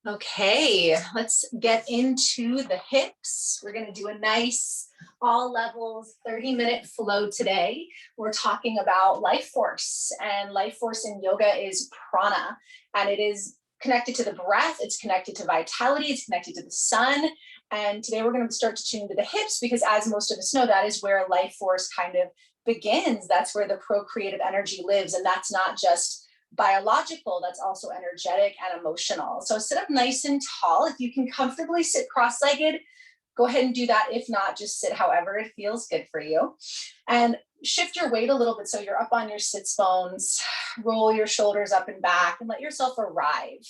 Okay, let's get into the hips. We're going to do a nice all levels 30-minute flow today. We're talking about life force, and life force in yoga is prana, and it is connected to the breath, it's connected to vitality, it's connected to the sun. And today we're going to start to tune into the hips because, as most of us know, that is where life force kind of begins. That's where the procreative energy lives, and that's not just biological, that's also energetic and emotional. So sit up nice and tall. If you can comfortably sit cross-legged, go ahead and do that. If not, just sit however it feels good for you. And shift your weight a little bit so you're up on your sits bones. Roll your shoulders up and back and let yourself arrive.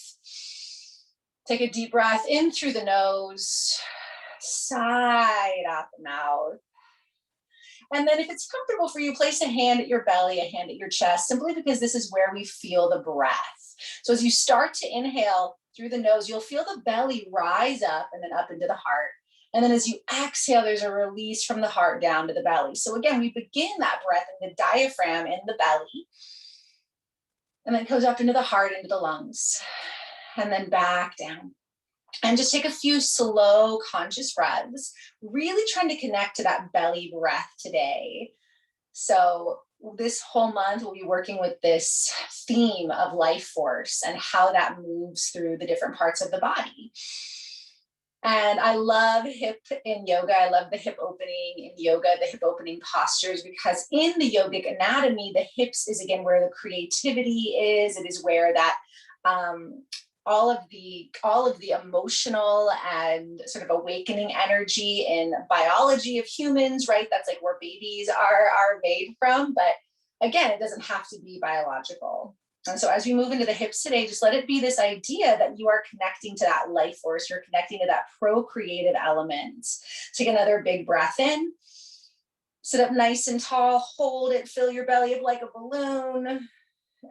Take a deep breath in through the nose, sigh out the mouth. And then if it's comfortable for you, place a hand at your belly, a hand at your chest, simply because this is where we feel the breath. So as you start to inhale through the nose, you'll feel the belly rise up and then up into the heart. And then as you exhale, there's a release from the heart down to the belly. So again, we begin that breath in the diaphragm in the belly. And then it goes up into the heart, into the lungs, and then back down. And just take a few slow, conscious breaths, really trying to connect to that belly breath today. So this whole month, we'll be working with this theme of life force and how that moves through the different parts of the body. And I love hip in yoga. I love the hip opening in yoga, the hip opening postures, because in the yogic anatomy, the hips is, again, where the creativity is. It is where that all of the emotional and sort of awakening energy in biology of humans, right? That's like where babies are made from. But again, it doesn't have to be biological. And so as we move into the hips today, just let it be this idea that you are connecting to that life force. You're connecting to that procreative element. Take another big breath in. Sit up nice and tall. Hold it. Fill your belly up like a balloon.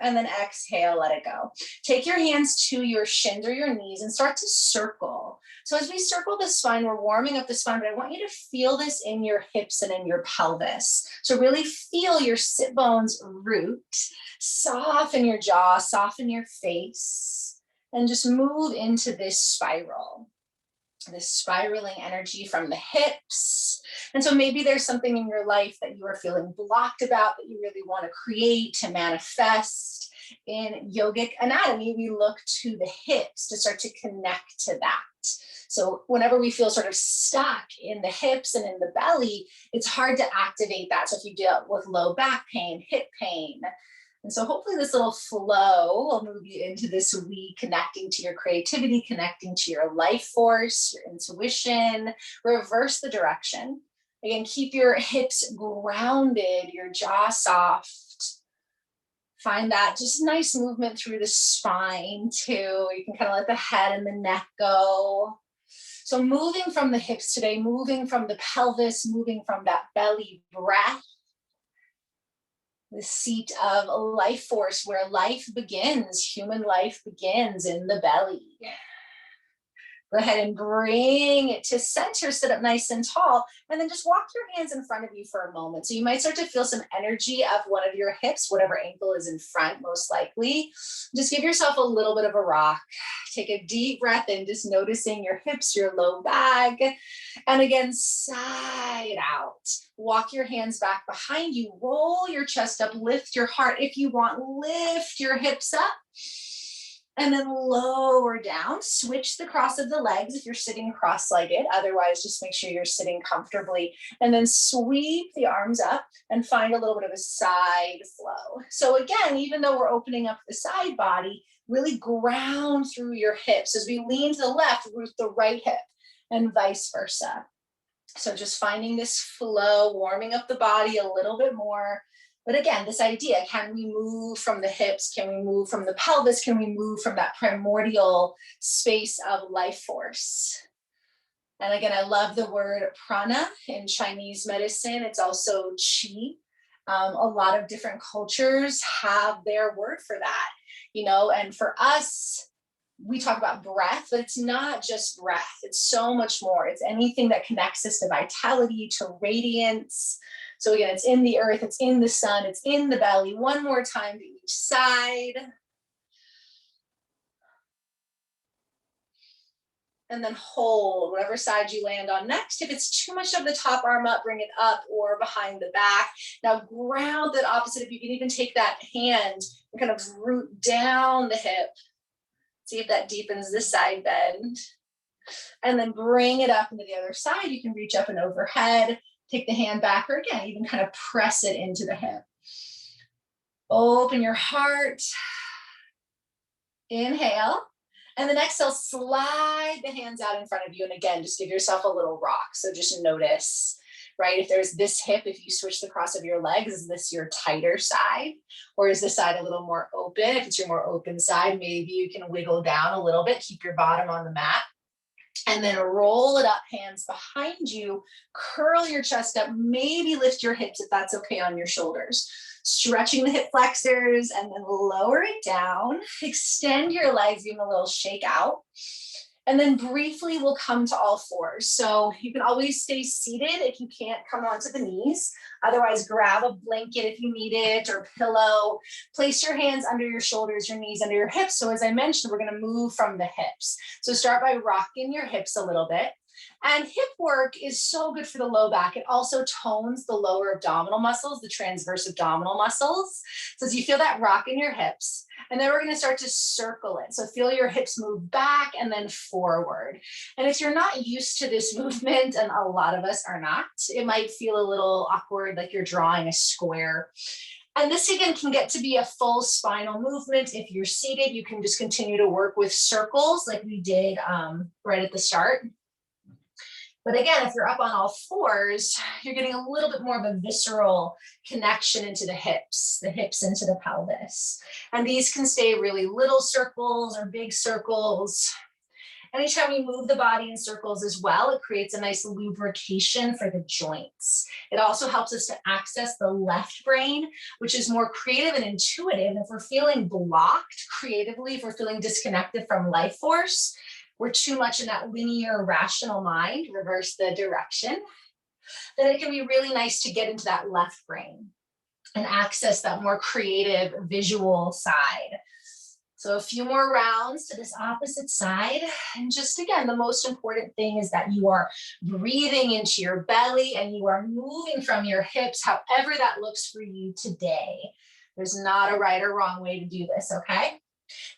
And then exhale, let it go. Take your hands to your shins or your knees and start to circle. So as we circle the spine, we're warming up the spine, but I want you to feel this in your hips and in your pelvis. So really feel your sit bones root, soften your jaw, soften your face, and just move into this spiral. This spiraling energy from the hips. And so maybe there's something in your life that you are feeling blocked about that you really want to create, to manifest. In yogic anatomy, we look to the hips to start to connect to that. So whenever we feel sort of stuck in the hips and in the belly, it's hard to activate that. So if you deal with low back pain, hip pain, and so hopefully this little flow will move you into this week, connecting to your creativity, connecting to your life force, your intuition. Reverse the direction. Again, keep your hips grounded, your jaw soft. Find that just nice movement through the spine too. You can kind of let the head and the neck go. So moving from the hips today, moving from the pelvis, moving from that belly breath. The seat of life force, where life begins, human life begins in the belly. Go ahead and bring it to center, sit up nice and tall, and then just walk your hands in front of you for a moment. So you might start to feel some energy of one of your hips, whatever ankle is in front, most likely. Just give yourself a little bit of a rock. Take a deep breath in, just noticing your hips, your low back. And again, sigh it out. Walk your hands back behind you. Roll your chest up, lift your heart. If you want, lift your hips up. And then lower down, switch the cross of the legs if you're sitting cross-legged. Otherwise, just make sure you're sitting comfortably. And then sweep the arms up and find a little bit of a side flow. So again, even though we're opening up the side body, really ground through your hips. As we lean to the left, root the right hip, and vice versa. So just finding this flow, warming up the body a little bit more. But again, this idea, can we move from the hips? Can we move from the pelvis? Can we move from that primordial space of life force? And again, I love the word prana in Chinese medicine. It's also qi. A lot of different cultures have their word for that, and for us, we talk about breath, but it's not just breath. It's so much more. It's anything that connects us to vitality, to radiance. So again, it's in the earth, it's in the sun, it's in the belly. One more time to each side. and then hold whatever side you land on next. If it's too much of the top arm up, bring it up or behind the back. Now ground that opposite. If you can even take that hand and kind of root down the hip. See if that deepens the side bend. And then bring it up into the other side. You can reach up and overhead. Take the hand back, or again, even kind of press it into the hip. Open your heart. Inhale. And then exhale, slide the hands out in front of you. And again, just give yourself a little rock. So just notice, right? If there's this hip, if you switch the cross of your legs, is this your tighter side? Or is this side a little more open? If it's your more open side, maybe you can wiggle down a little bit, keep your bottom on the mat. And then roll it up, hands behind you, curl your chest up, maybe lift your hips if that's okay on your shoulders. Stretching the hip flexors and then lower it down. Extend your legs, give them a little shake out. And then briefly we'll come to all fours. So you can always stay seated if you can't come onto the knees. Otherwise, grab a blanket if you need it or pillow. Place your hands under your shoulders, your knees under your hips. So as I mentioned, we're going to move from the hips. So start by rocking your hips a little bit. And hip work is so good for the low back. It also tones the lower abdominal muscles, the transverse abdominal muscles. So as you feel that rock in your hips, and then we're going to start to circle it. So feel your hips move back and then forward. And if you're not used to this movement, and a lot of us are not, it might feel a little awkward, like you're drawing a square. And this again can get to be a full spinal movement. If you're seated, you can just continue to work with circles like we did right at the start. But again, if you're up on all fours, you're getting a little bit more of a visceral connection into the hips into the pelvis. And these can stay really little circles or big circles. Anytime we move the body in circles as well, it creates a nice lubrication for the joints. It also helps us to access the left brain, which is more creative and intuitive. If we're feeling blocked creatively, if we're feeling disconnected from life force, we're too much in that linear, rational mind, reverse the direction, then it can be really nice to get into that left brain and access that more creative visual side. So a few more rounds to this opposite side. And just again, the most important thing is that you are breathing into your belly and you are moving from your hips, however that looks for you today. There's not a right or wrong way to do this, okay?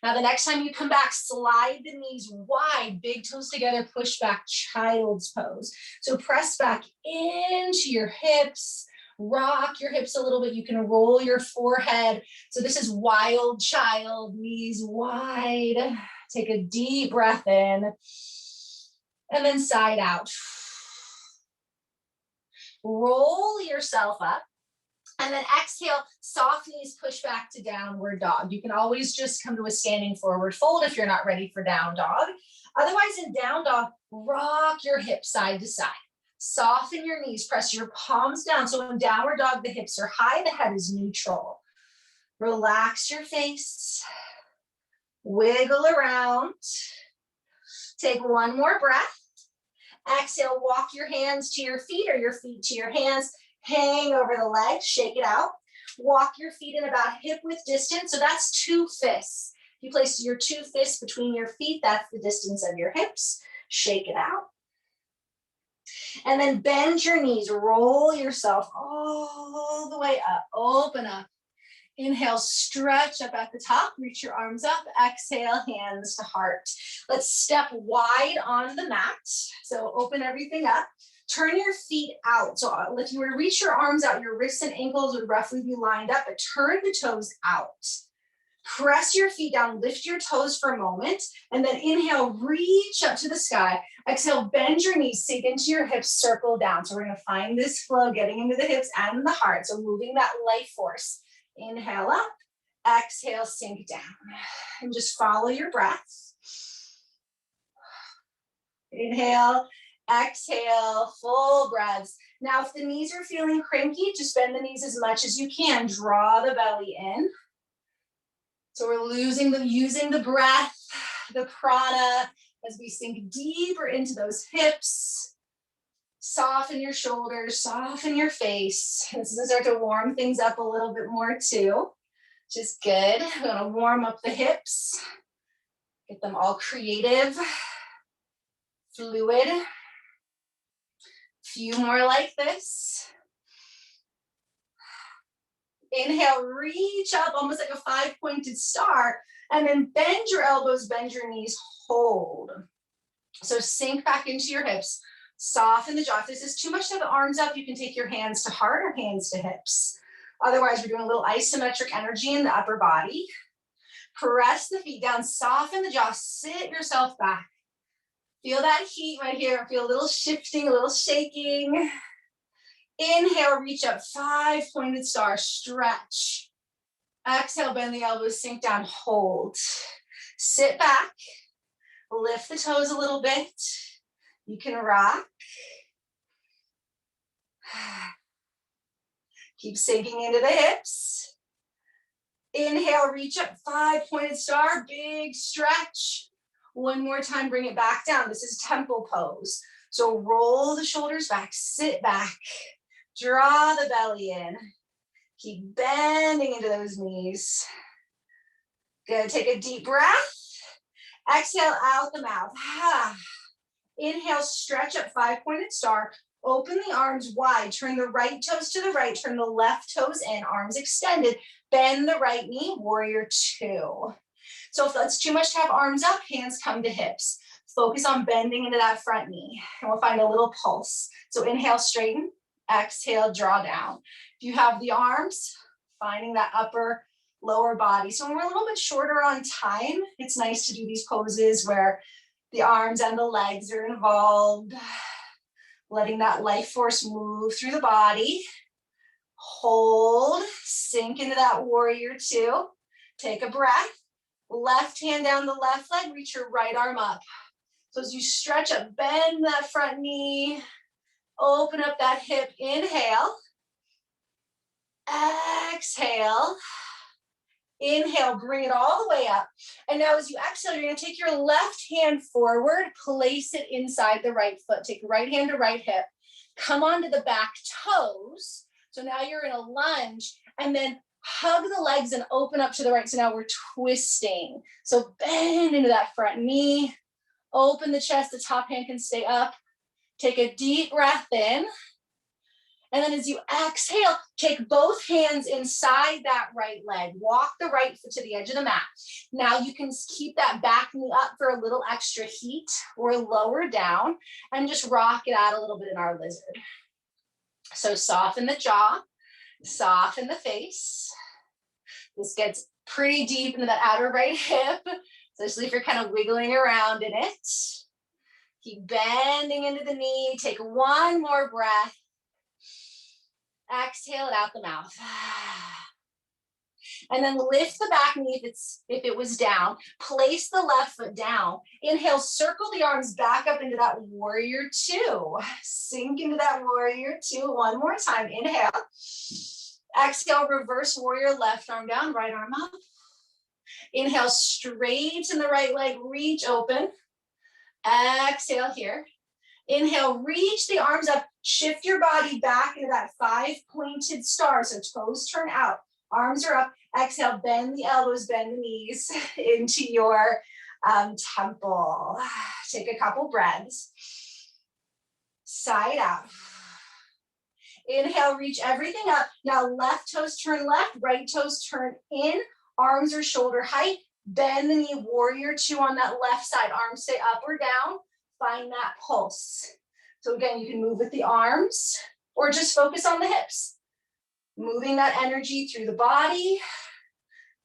Now, the next time you come back, slide the knees wide, big toes together, push back, child's pose. So press back into your hips, rock your hips a little bit. You can roll your forehead. So this is wild child, knees wide. Take a deep breath in and then side out. Roll yourself up. And then exhale, soft knees, push back to downward dog. You can always just come to a standing forward fold if you're not ready for down dog. Otherwise, in down dog, rock your hips side to side. Soften your knees, press your palms down. So in downward dog, the hips are high, the head is neutral. Relax your face. Wiggle around. Take one more breath. Exhale, walk your hands to your feet or your feet to your hands. Hang over the legs, shake it out. Walk your feet in about hip width distance. So that's 2 fists. You place your 2 fists between your feet. That's the distance of your hips. Shake it out. And then bend your knees. Roll yourself all the way up. Open up. Inhale, stretch up at the top. Reach your arms up. Exhale, hands to heart. Let's step wide on the mat. So open everything up. Turn your feet out. So if you were to reach your arms out, your wrists and ankles would roughly be lined up, but turn the toes out. Press your feet down, lift your toes for a moment, and then inhale, reach up to the sky. Exhale, bend your knees, sink into your hips, circle down. So we're gonna find this flow, getting into the hips and the heart. So moving that life force. Inhale up, exhale, sink down. And just follow your breath. Inhale. Exhale, full breaths. Now, if the knees are feeling cranky, just bend the knees as much as you can. Draw the belly in. So we're using the breath, the prana, as we sink deeper into those hips. Soften your shoulders, soften your face. This is going to start to warm things up a little bit more too, which is good. We're going to warm up the hips, get them all creative. fluid. Few more like this. Inhale, reach up almost like a 5-pointed star, and then bend your elbows, bend your knees, hold. So sink back into your hips, soften the jaw. If this is too much to have the arms up, you can take your hands to heart or hands to hips. Otherwise, we're doing a little isometric energy in the upper body. Press the feet down, soften the jaw, sit yourself back. Feel that heat right here. Feel a little shifting, a little shaking. Inhale, reach up, 5-pointed star, stretch. Exhale, bend the elbows, sink down, hold. Sit back, lift the toes a little bit. You can rock. Keep sinking into the hips. Inhale, reach up, 5-pointed star, big stretch. One more time, bring it back down. This is temple pose. So roll the shoulders back, sit back. Draw the belly in. Keep bending into those knees. Good, take a deep breath. Exhale out the mouth. Inhale, stretch up, 5-pointed star. Open the arms wide. Turn the right toes to the right. Turn the left toes in, arms extended. Bend the right knee, warrior two. So if that's too much to have arms up, hands come to hips. Focus on bending into that front knee. And we'll find a little pulse. So inhale, straighten. Exhale, draw down. If you have the arms, finding that upper, lower body. So when we're a little bit shorter on time, it's nice to do these poses where the arms and the legs are involved. Letting that life force move through the body. Hold, sink into that warrior two. Take a breath. Left hand down the left leg, reach your right arm up. So as you stretch up, bend that front knee. Open up that hip, inhale. Exhale. Inhale, bring it all the way up. And now as you exhale, you're gonna take your left hand forward, place it inside the right foot. Take right hand to right hip. Come onto the back toes. So now you're in a lunge, and then hug the legs and open up to the right. So now we're twisting. So bend into that front knee. Open the chest, the top hand can stay up. Take a deep breath in. And then as you exhale, take both hands inside that right leg. Walk the right foot to the edge of the mat. Now you can keep that back knee up for a little extra heat, or lower down and just rock it out a little bit in our lizard. So soften the jaw, soften the face. This gets pretty deep into that outer right hip, especially if you're kind of wiggling around in it. Keep bending into the knee. Take one more breath. Exhale it out the mouth. And then lift the back knee if it was down. Place the left foot down. Inhale, circle the arms back up into that warrior two. Sink into that warrior two one more time. Inhale. Exhale, reverse warrior, left arm down, right arm up. Inhale, straighten the right leg, reach open. Exhale here. Inhale, reach the arms up, shift your body back into that 5-pointed star. So toes turn out, arms are up. Exhale, bend the elbows, bend the knees into your temple. Take a couple breaths. Side out. Inhale, reach everything up. Now left toes turn left, right toes turn in. Arms are shoulder height. Bend the knee, warrior two on that left side. Arms stay up or down. Find that pulse. So again, you can move with the arms or just focus on the hips. Moving that energy through the body,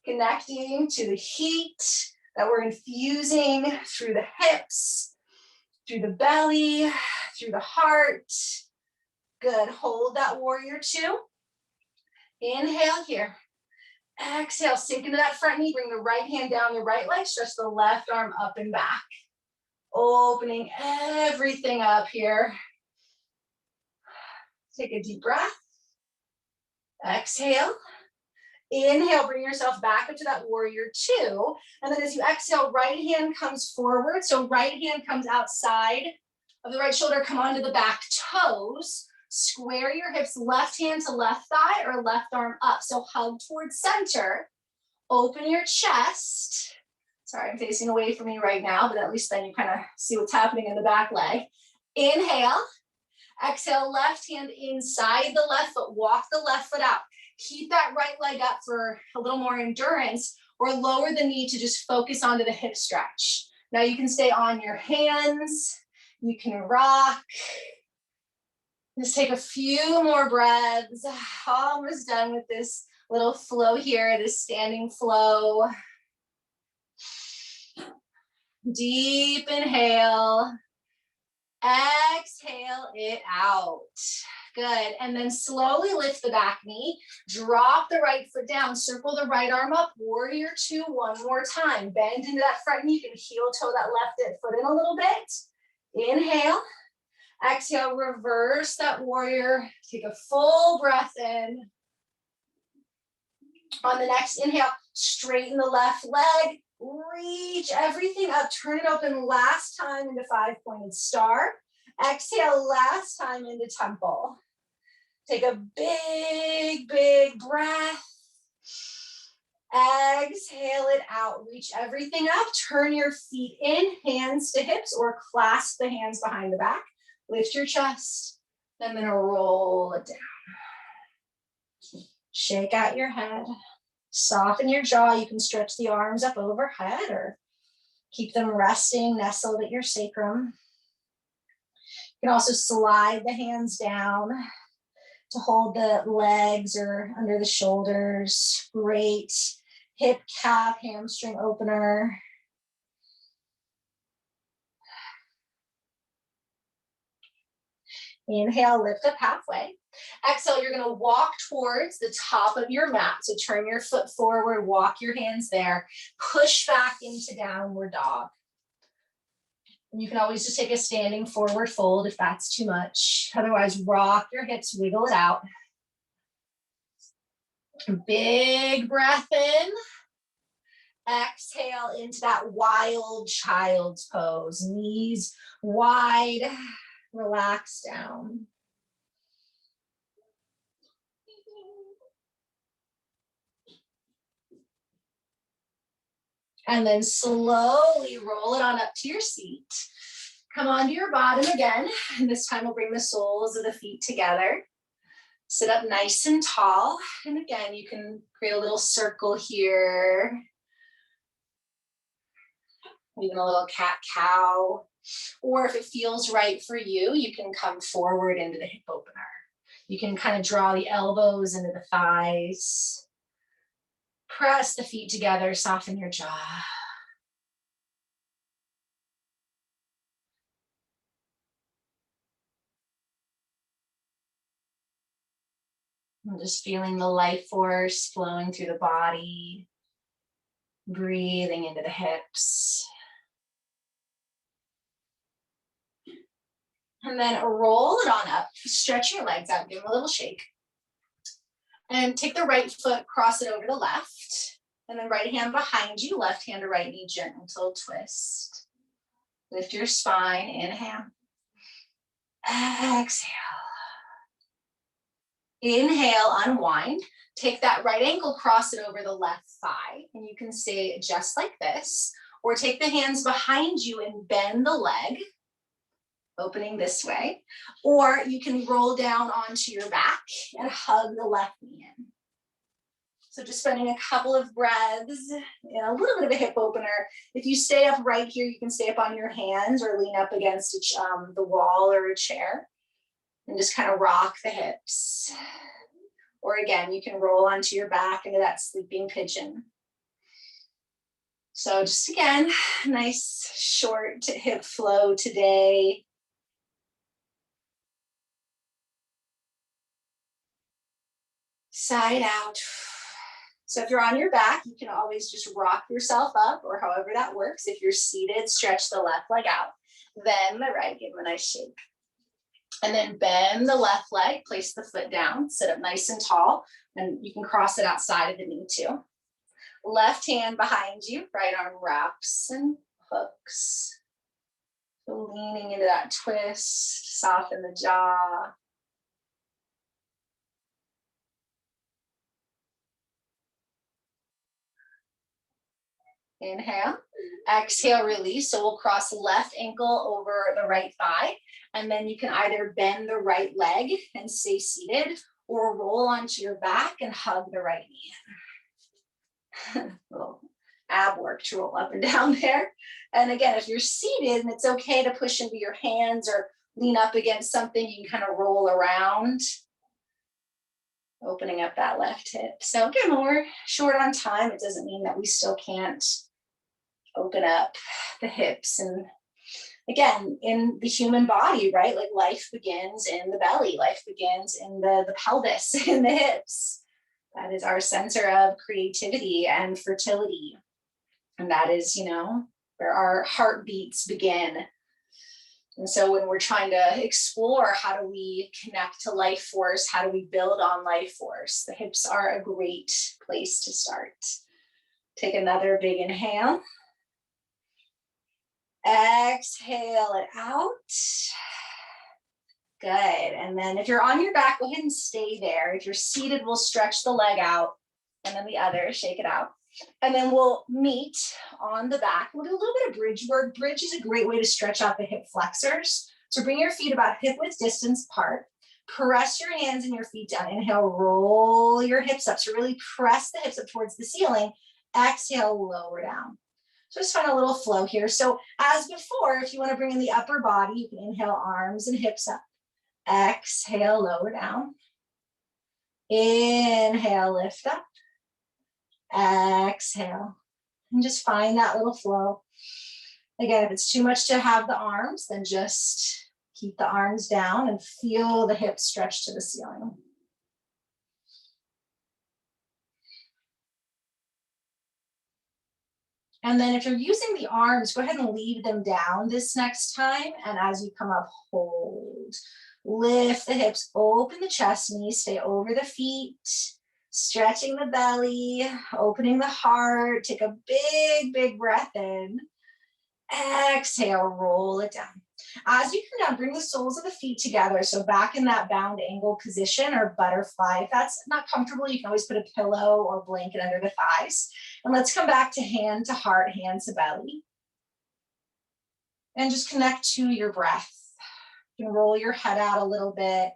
connecting to the heat that we're infusing through the hips, through the belly, through the heart. Good, hold that warrior two. Inhale here. Exhale, sink into that front knee, bring the right hand down the right leg, stretch the left arm up and back. Opening everything up here. Take a deep breath. Exhale. Inhale, bring yourself back up to that warrior two. And then as you exhale, right hand comes forward. So right hand comes outside of the right shoulder. Come onto the back toes. Square your hips, left hand to left thigh or left arm up. So hug towards center. Open your chest. Sorry, I'm facing away from you right now, but at least then you kind of see what's happening in the back leg. Inhale. Exhale, left hand inside the left foot. Walk the left foot out. Keep that right leg up for a little more endurance, or lower the knee to just focus onto the hip stretch. Now you can stay on your hands. You can rock. Just take a few more breaths. Almost done with this little flow here, this standing flow. Deep inhale. Exhale it out. Good. And then slowly lift the back knee. Drop the right foot down. Circle the right arm up. Warrior two one more time. Bend into that front knee. You can heel toe that left foot in a little bit. Inhale. Exhale, reverse that warrior. Take a full breath in. On the next inhale, straighten the left leg. Reach everything up. Turn it open last time into five-pointed star. Exhale last time into temple. Take a big, big breath. Exhale it out. Reach everything up. Turn your feet in, hands to hips, or clasp the hands behind the back. Lift your chest, and then roll it down. Shake out your head. Soften your jaw. You can stretch the arms up overhead or keep them resting, nestled at your sacrum. You can also slide the hands down to hold the legs or under the shoulders. Great hip, calf, hamstring opener. Inhale, lift up halfway. Exhale, you're gonna walk towards the top of your mat. So turn your foot forward, walk your hands there. Push back into downward dog. And you can always just take a standing forward fold if that's too much. Otherwise, rock your hips, wiggle it out. Big breath in. Exhale into that wild child's pose. Knees wide, relax down. And then slowly roll it on up to your seat. Come onto your bottom again. And this time we'll bring the soles of the feet together. Sit up nice and tall. And again, you can create a little circle here. Even a little cat-cow. Or if it feels right for you, you can come forward into the hip opener. You can kind of draw the elbows into the thighs. Press the feet together, soften your jaw. I'm just feeling the life force flowing through the body, breathing into the hips. And then roll it on up, stretch your legs out, give them a little shake. And take the right foot, cross it over the left. And then right hand behind you, left hand to right knee, gentle twist. Lift your spine, inhale. Exhale. Inhale, unwind. Take that right ankle, cross it over the left thigh. And you can stay just like this. Or take the hands behind you and bend the leg, opening this way. Or you can roll down onto your back and hug the left knee in. So just spending a couple of breaths and a little bit of a hip opener. If you stay up right here, you can stay up on your hands or lean up against the wall or a chair and just kind of rock the hips. Or again, you can roll onto your back into that sleeping pigeon. So just again, nice short hip flow today. Side out. So if you're on your back, you can always just rock yourself up or however that works. If you're seated, stretch the left leg out. Then the right, give them a nice shake. And then bend the left leg, place the foot down, sit up nice and tall, and you can cross it outside of the knee too. Left hand behind you, right arm wraps and hooks. So leaning into that twist, soften the jaw. Inhale, exhale, release. So we'll cross the left ankle over the right thigh. And then you can either bend the right leg and stay seated or roll onto your back and hug the right knee. Little ab work to roll up and down there. And again, if you're seated and it's okay to push into your hands or lean up against something, you can kind of roll around, opening up that left hip. So again, when we're short on time, it doesn't mean that we still can't open up the hips. And again, in the human body, right? Like life begins in the belly, life begins in the pelvis, in the hips. That is our center of creativity and fertility. And that is, you know, where our heartbeats begin. And so when we're trying to explore how do we connect to life force, how do we build on life force, the hips are a great place to start. Take another big inhale. Exhale it out. Good. And then if you're on your back, go ahead and stay there. If you're seated, we'll stretch the leg out and then the other, shake it out. And then we'll meet on the back. We'll do a little bit of bridge work. Bridge is a great way to stretch out the hip flexors. So bring your feet about hip width distance apart. Press your hands and your feet down. Inhale, roll your hips up. So really press the hips up towards the ceiling. Exhale, lower down. So just find a little flow here. So as before, if you want to bring in the upper body, you can inhale, arms and hips up. Exhale, lower down. Inhale, lift up. Exhale. And just find that little flow. Again, if it's too much to have the arms, then just keep the arms down and feel the hips stretch to the ceiling. And then if you're using the arms, go ahead and leave them down this next time. And as you come up, hold. Lift the hips, open the chest, knees stay over the feet, stretching the belly, opening the heart. Take a big, big breath in. Exhale, roll it down. As you come down, bring the soles of the feet together. So back in that bound angle position or butterfly. If that's not comfortable, you can always put a pillow or blanket under the thighs. And let's come back to hand to heart, hand to belly. And just connect to your breath. You can roll your head out a little bit.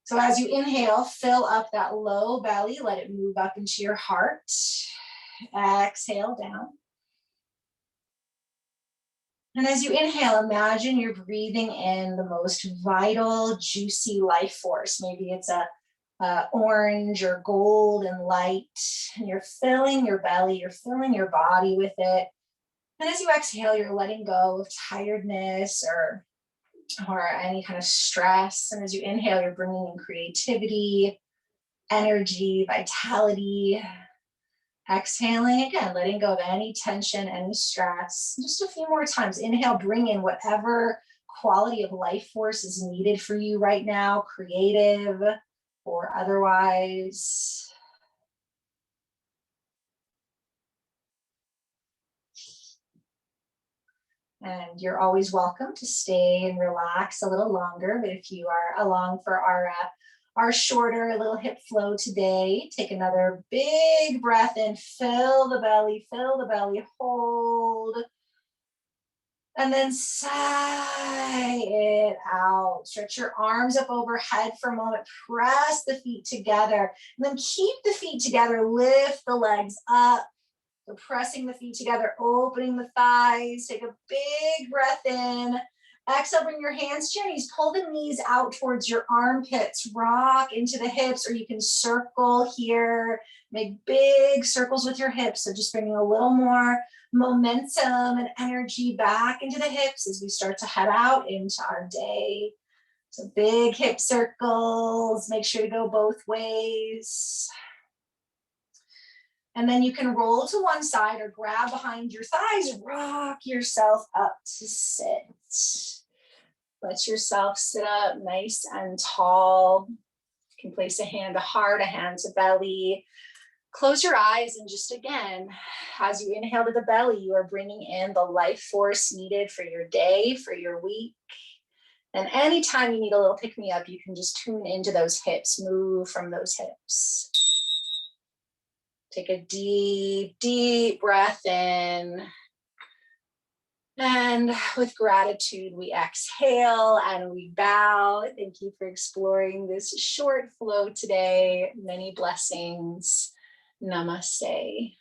So as you inhale, fill up that low belly, let it move up into your heart. Exhale down. And as you inhale, imagine you're breathing in the most vital, juicy life force. Maybe it's a orange or gold and light. And you're filling your belly, you're filling your body with it. And as you exhale, you're letting go of tiredness or any kind of stress. And as you inhale, you're bringing in creativity, energy, vitality. Exhaling again, letting go of any tension, any stress. Just a few more times. Inhale, bring in whatever quality of life force is needed for you right now, creative or otherwise. And you're always welcome to stay and relax a little longer. But if you are along for our shorter little hip flow today, take another big breath in, fill the belly, hold. And then sigh it out. Stretch your arms up overhead for a moment, press the feet together, and then keep the feet together, lift the legs up. So pressing the feet together, opening the thighs, take a big breath in. Exhale, bring your hands to your knees, pull the knees out towards your armpits, rock into the hips, or you can circle here, make big circles with your hips. So just bringing a little more momentum and energy back into the hips as we start to head out into our day. So big hip circles, make sure to go both ways. And then you can roll to one side or grab behind your thighs, rock yourself up to sit. Let yourself sit up nice and tall. You can place a hand to heart, a hand to belly. Close your eyes and just again, as you inhale to the belly, you are bringing in the life force needed for your day, for your week. And anytime you need a little pick-me-up, you can just tune into those hips, move from those hips. Take a deep, deep breath in. And with gratitude, we exhale and we bow. Thank you for exploring this short flow today. Many blessings. Namaste.